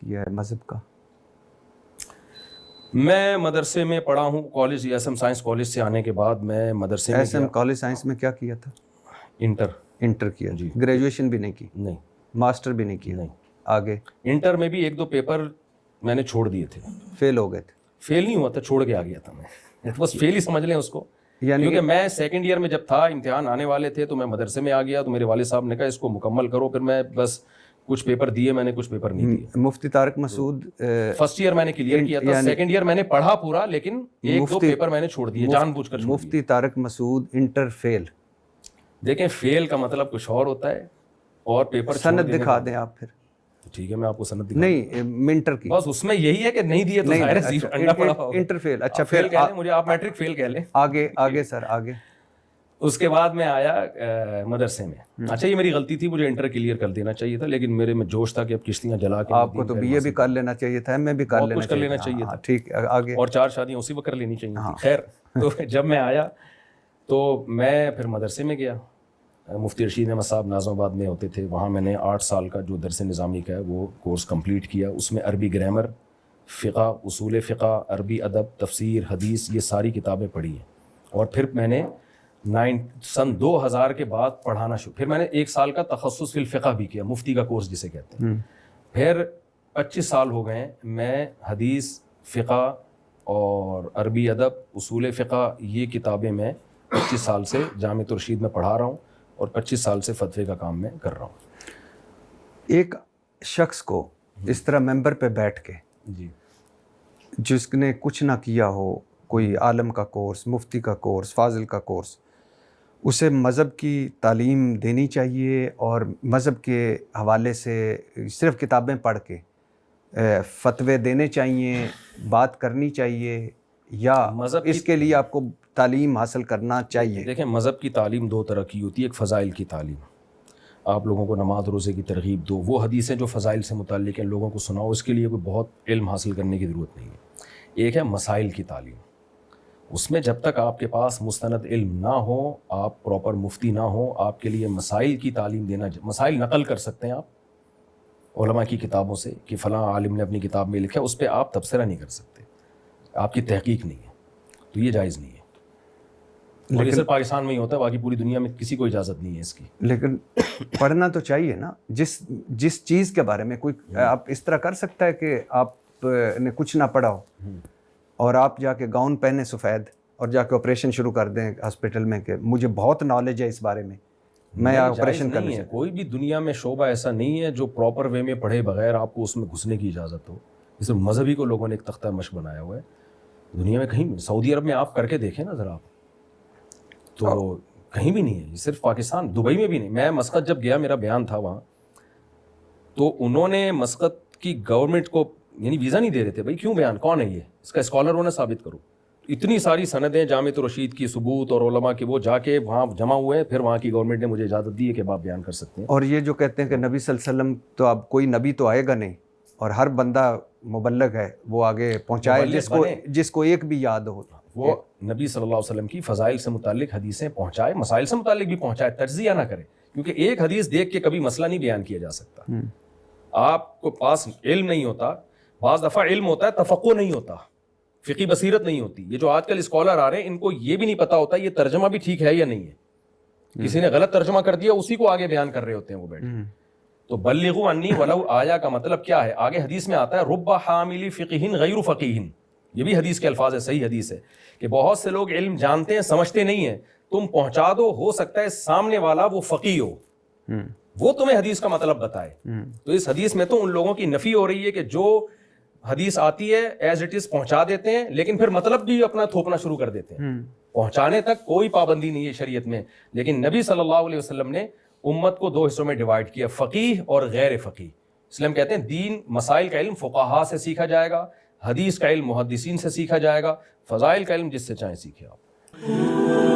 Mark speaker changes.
Speaker 1: کیا ہے مذہب کا؟
Speaker 2: میں مدرسے میں پڑھا ہوں، college S M science college سے آنے کے بعد میں مدرسے میں
Speaker 1: ایس ایم کالج سائنس میں کیا کیا تھا؟ انٹر کیا جی. گریجویشن بھی نہیں کی؟
Speaker 2: نہیں.
Speaker 1: ماسٹر بھی نہیں کیا؟
Speaker 2: نہیں.
Speaker 1: آگے
Speaker 2: انٹر میں بھی 1-2 پیپر میں نے چھوڑ دیے تھے.
Speaker 1: فیل ہو گئے تھے؟
Speaker 2: فیل نہیں ہوا تھا، چھوڑ کے آ گیا تھا میں، بس فیل ہی سمجھ لیں اس کو.
Speaker 1: یعنی
Speaker 2: کیونکہ میں سیکنڈ ایئر میں جب تھا، امتحان آنے والے تھے تو میں مدرسے میں آ گیا، تو میرے والد صاحب نے کہا اس کو مکمل کرو. پھر میں بس کچھ پیپر دیے میں نے، کچھ پیپر نہیں دیے.
Speaker 1: مفتی طارق مسعود
Speaker 2: فرسٹ ایئر میں نے کلیئر کیا تھا، سیکنڈ ایئر میں نے پڑھا پورا، لیکن 1-2 پیپر میں نے چھوڑ دیے جان بوجھ کر.
Speaker 1: مفتی طارق مسعود انٹر فیل.
Speaker 2: دیکھیں فیل کا مطلب کچھ اور ہوتا ہے، اور پیپر
Speaker 1: سند دکھا دیں آپ پھر.
Speaker 2: ٹھیک ہے میں آپ کو سند دکھا.
Speaker 1: نہیں منٹر کی،
Speaker 2: بس اس میں یہی ہے کہ نہیں دیے تو ظاہر ہے انڈا پڑا ہوگا.
Speaker 1: انٹر فیل. اچھا
Speaker 2: فیل کہہ لیں مجھے آپ، میٹرک فیل کہہ لیں.
Speaker 1: آگے سر آگے.
Speaker 2: اس کے بعد میں آیا مدرسے میں. اچھا یہ میری غلطی تھی، مجھے انٹر کلیئر کر دینا چاہیے تھا، لیکن میرے میں جوش تھا کہ اب کشتیاں جلا کے.
Speaker 1: آپ کو تو بی اے بھی کر لینا چاہیے تھا، ایم اے بھی کر لینا چاہیے تھا. ٹھیک ہے آگے.
Speaker 2: اور 4 شادیاں اسی وقت کر لینی چاہیے تھی. خیر تو جب میں آیا تو میں پھر مدرسے میں گیا. مفتی رشید احمد صاحب ناظم آباد میں ہوتے تھے، وہاں میں نے 8 سال کا جو درس نظامی کا ہے وہ کورس کمپلیٹ کیا. اس میں عربی گرامر، فقہ، اصول فقہ، عربی ادب، تفسیر، حدیث، یہ ساری کتابیں پڑھی ہیں. اور پھر میں نے سن 2000 کے بعد پڑھانا شروع. پھر میں نے 1 سال کا تخصص فی الفقہ بھی کیا، مفتی کا کورس جسے کہتے ہیں. پھر 25 سال ہو گئے میں حدیث، فقہ اور عربی ادب، اصول فقہ، یہ کتابیں میں 25 سال سے جامعۃ الرشید میں پڑھا رہا ہوں، اور 25 سال سے فتوے کا کام میں کر رہا ہوں.
Speaker 1: ایک شخص کو اس طرح ممبر پہ بیٹھ کے
Speaker 2: جی،
Speaker 1: جس نے کچھ نہ کیا ہو، کوئی عالم کا کورس، مفتی کا کورس، فاضل کا کورس، اسے مذہب کی تعلیم دینی چاہیے اور مذہب کے حوالے سے صرف کتابیں پڑھ کے فتوے دینے چاہیے، بات کرنی چاہیے، یا
Speaker 2: مذہب
Speaker 1: اس کے لیے آپ کو تعلیم حاصل کرنا چاہیے؟
Speaker 2: دیکھیں مذہب کی تعلیم 2 طرح کی ہوتی ہے. ایک فضائل کی تعلیم، آپ لوگوں کو نماز روزے کی ترغیب دو، وہ حدیثیں جو فضائل سے متعلق ہیں لوگوں کو سناؤ، اس کے لیے کوئی بہت علم حاصل کرنے کی ضرورت نہیں ہے. ایک ہے مسائل کی تعلیم، اس میں جب تک آپ کے پاس مستند علم نہ ہو، آپ پراپر مفتی نہ ہو، آپ کے لیے مسائل کی تعلیم دینا. مسائل نقل کر سکتے ہیں آپ علماء کی کتابوں سے کہ فلاں عالم نے اپنی کتاب میں لکھا، اس پہ آپ تبصرہ نہیں کر سکتے، آپ کی تحقیق نہیں ہے، تو یہ جائز نہیں ہے. اور یہ صرف پاکستان میں ہی ہوتا ہے، باقی پوری دنیا میں کسی کو اجازت نہیں ہے اس کی.
Speaker 1: لیکن پڑھنا تو چاہیے نا. جس چیز کے بارے میں کوئی آپ اس طرح کر سکتا ہے کہ آپ نے کچھ نہ پڑھا ہو اور آپ جا کے گاؤن پہنے سفید اور جا کے آپریشن شروع کر دیں ہاسپٹل میں کہ مجھے بہت نالج ہے اس بارے میں آپریشن کرنے سے.
Speaker 2: کوئی بھی دنیا میں شعبہ ایسا نہیں ہے جو پراپر وے میں پڑھے بغیر آپ کو اس میں گھسنے کی اجازت ہو. اس مذہبی کو لوگوں نے ایک تختہ مشق بنایا ہوا ہے دنیا میں. کہیں سعودی عرب میں آپ کر کے دیکھیں نا ذرا، تو کہیں بھی نہیں ہے. صرف پاکستان، دبئی میں بھی نہیں. میں مسقط جب گیا، میرا بیان تھا وہاں، تو انہوں نے مسقط کی گورنمنٹ کو یعنی ویزا نہیں دے رہے تھے. بھائی کیوں بیان، کون ہے یہ، اس کا اسکالر ہونا ثابت کرو. اتنی ساری سندیں جامعۃ الرشید کی ثبوت اور علماء کی، وہ جا کے وہاں جمع ہوئے. پھر وہاں کی گورنمنٹ نے مجھے اجازت دی ہے کہ آپ بیان کر سکتے ہیں.
Speaker 1: اور یہ جو کہتے ہیں کہ نبی صلی اللہ علیہ وسلم تو اب کوئی نبی تو آئے گا نہیں اور ہر بندہ مبلغ ہے، وہ آگے پہنچائے جس کو ایک بھی یاد ہو.
Speaker 2: وہ نبی صلی اللہ علیہ وسلم کی فضائل سے متعلق حدیثیں پہنچائے، مسائل سے متعلق بھی پہنچائے، تجزیہ نہ کرے. کیونکہ ایک حدیث دیکھ کے کبھی مسئلہ نہیں بیان کیا جا سکتا. آپ کو پاس علم نہیں ہوتا، بعض دفعہ علم ہوتا ہے تفقہ نہیں ہوتا، فقی بصیرت نہیں ہوتی. یہ جو آج کل اسکالر آ رہے ہیں، ان کو یہ بھی نہیں پتا ہوتا یہ ترجمہ بھی ٹھیک ہے یا نہیں ہے. کسی نے غلط ترجمہ کر دیا، اسی کو آگے بیان کر رہے ہوتے ہیں وہ بیٹھے. تو بلغوا انی ولو آیا کا مطلب کیا ہے؟ آگے حدیث میں آتا ہے رب حامل فقہ غیر فقیہ. یہ بھی حدیث کے الفاظ ہے، صحیح حدیث ہے کہ بہت سے لوگ علم جانتے ہیں سمجھتے نہیں ہیں. تم پہنچا دو، ہو سکتا ہے سامنے والا وہ فقیہ ہو، وہ تمہیں حدیث کا مطلب بتائے. تو اس حدیث میں تو ان لوگوں کی نفی ہو رہی ہے کہ جو حدیث آتی ہے ایز اٹ از پہنچا دیتے ہیں، لیکن پھر مطلب بھی اپنا تھوپنا شروع کر دیتے ہیں. پہنچانے تک کوئی پابندی نہیں ہے شریعت میں، لیکن نبی صلی اللہ علیہ وسلم نے امت کو 2 حصوں میں ڈیوائیڈ کیا، فقیہ اور غیر فقیہ. اس لیے ہم کہتے ہیں دین مسائل کا علم فقہاء سے سیکھا جائے گا، حدیث کا علم محدثین سے سیکھا جائے گا، فضائل کا علم جس سے چاہیں سیکھیں آپ.